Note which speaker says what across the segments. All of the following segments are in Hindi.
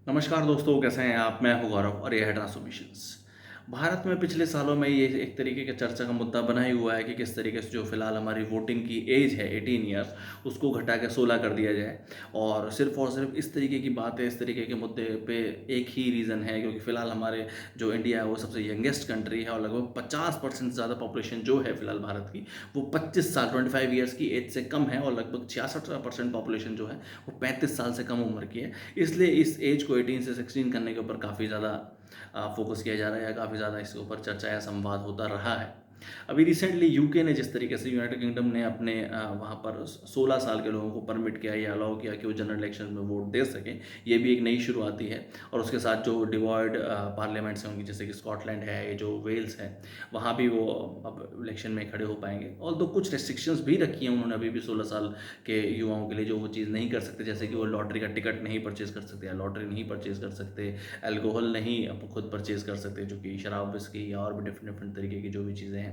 Speaker 1: नमस्कार दोस्तों, कैसे हैं आप? मैं हूं गौरव और ये है ट्रांसफॉर्मेशंस। भारत में पिछले सालों में ये एक तरीके का चर्चा का मुद्दा बना ही हुआ है कि किस तरीके से जो फिलहाल हमारी वोटिंग की एज है 18 ईयर्स, उसको घटा के 16 कर दिया जाए। और सिर्फ इस तरीके की बात है, इस तरीके के मुद्दे पे एक ही रीज़न है, क्योंकि फिलहाल हमारे जो इंडिया है वो सबसे यंगेस्ट कंट्री है और लगभग 50% से ज़्यादा पॉपुलेशन जो है फिलहाल भारत की, वो 25 साल 25 ईयर्स की एज से कम है, और लगभग 66% पॉपुलेशन जो है वो 35 साल से कम उम्र की है। इसलिए इस एज को 18 से 16 करने के ऊपर काफ़ी ज़्यादा फोकस किया जा रहा है, या काफ़ी ज़्यादा इसके ऊपर चर्चा या संवाद होता रहा है। अभी रिसेंटली यूके ने जिस तरीके से, यूनाइटेड किंगडम ने अपने वहाँ पर 16 साल के लोगों को परमिट किया या अलाउ किया कि वो जनरल इलेक्शन में वोट दे सकें। ये भी एक नई शुरुआती है। और उसके साथ जो डिवॉइड पार्लियामेंट्स होंगी, जैसे कि स्कॉटलैंड है, जो वेल्स है, वहाँ भी वो अब इलेक्शन में खड़े हो पाएंगे। और तो कुछ रेस्ट्रिक्शंस भी रखी हैं उन्होंने अभी भी 16 साल के युवाओं के लिए, जो वो चीज़ नहीं कर सकते, जैसे कि वो लॉटरी का टिकट नहीं परचेज कर सकते, या लॉटरी नहीं परचेज कर सकते, अल्कोहल नहीं खुद परचेज कर सकते, जो कि शराब, विस्की या और भी डिफरेंट डिफरेंट तरीके की जो भी चीज़ें हैं,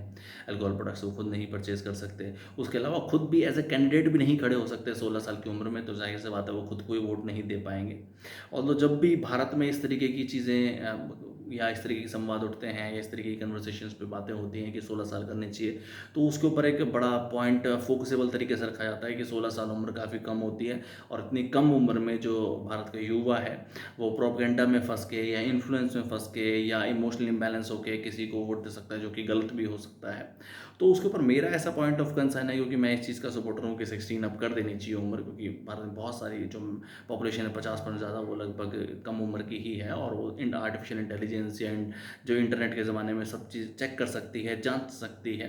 Speaker 1: अल्कोहल प्रोडक्ट्स वो खुद नहीं परचेज कर सकते। उसके अलावा खुद भी एज ए कैंडिडेट भी नहीं खड़े हो सकते 16 साल की उम्र में, तो जाहिर सी बात है वो खुद को ही वोट नहीं दे पाएंगे। और तो जब भी भारत में इस तरीके की चीज़ें या इस तरीके के संवाद उठते हैं, या इस तरीके की कन्वर्सेशंस पे बातें होती हैं कि 16 साल करने चाहिए, तो उसके ऊपर एक बड़ा पॉइंट फोकसेबल तरीके से रखा जाता है कि 16 साल उम्र काफ़ी कम होती है। और इतनी कम उम्र में जो भारत का युवा है, वो प्रोपेगेंडा में फंस के, या इन्फ्लुएंस में फंस के, या इमोशनल इम्बैलेंस होके किसी को वोट दे सकता है, जो कि गलत भी हो सकता है। तो उसके ऊपर मेरा ऐसा पॉइंट ऑफ कंसर्न है, क्योंकि मैं इस चीज़ का सपोर्टर हूँ कि 16 अब कर देनी चाहिए उम्र, क्योंकि भारत में बहुत सारी जो पॉपुलेशन है 50% ज़्यादा, वो लगभग कम उम्र की ही है। और वो इन आर्टिफिशियल इंटेलिजेंस या जो इंटरनेट के ज़माने में सब चीज़ चेक कर सकती है, जांच सकती है।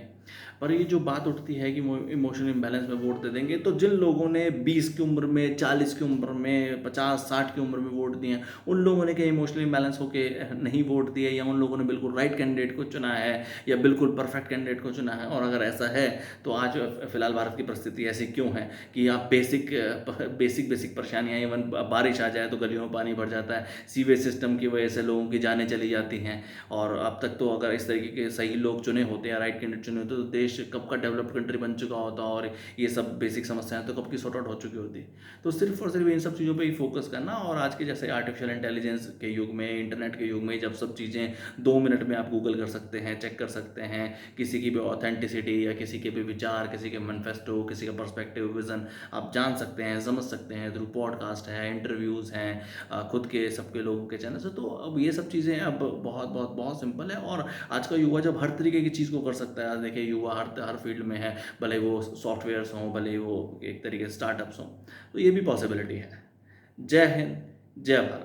Speaker 1: पर ये जो बात उठती है कि वो इमोशनल इम्बैलेंस में वोट दे देंगे, तो जिन लोगों ने 20 की उम्र में, 40 की उम्र में, 50-60 की उम्र में वोट दिए हैं, उन लोगों ने क्या इमोशनल इम्बैलेंस होके नहीं वोट दिए, या उन लोगों ने बिल्कुल राइट कैंडिडेट को चुना है, या बिल्कुल परफेक्ट कैंडिडेट को चुना है? और अगर ऐसा है, तो आज फिलहाल भारत की परिस्थिति ऐसी क्यों है कि आप बेसिक परेशानियाँ, इवन बारिश आ जाए तो गलियों में पानी भर जाता है, सीवेज सिस्टम की वजह से लोगों की जानें चली जाती हैं। और अब तक तो अगर इस तरीके के सही लोग चुने होते या राइट कैंडिडेट चुने होते, तो देश कब का डेवलप्ड कंट्री बन चुका होता, और ये सब बेसिक समस्याएं तो कब की सॉर्ट आउट हो चुकी होती। तो सिर्फ और सिर्फ इन सब चीज़ों पे ही फोकस करना, और आज के जैसे आर्टिफिशियल इंटेलिजेंस के युग में, इंटरनेट के युग में, जब सब चीज़ें 2 मिनट में आप गूगल कर सकते हैं, चेक कर सकते हैं, किसी की भी ऑथेंटिसिटी, या किसी के भी विचार, किसी के मैनिफेस्टो, किसी का पर्सपेक्टिव, विजन आप जान सकते हैं, समझ सकते हैं थ्रू पॉडकास्ट है, इंटरव्यूज़ हैं, खुद के सबके लोगों के चैनल से। तो अब ये सब चीज़ें अब बहुत बहुत बहुत सिंपल है। और आज का युवा जब हर तरीके की चीज़ को कर सकता है, आज देखिए युवा हर हर फील्ड में है, भले वो सॉफ्टवेयर्स हों, भले वो एक तरीके से स्टार्टअप्स हों, तो ये भी पॉसिबिलिटी है। जय हिंद, जय भारत।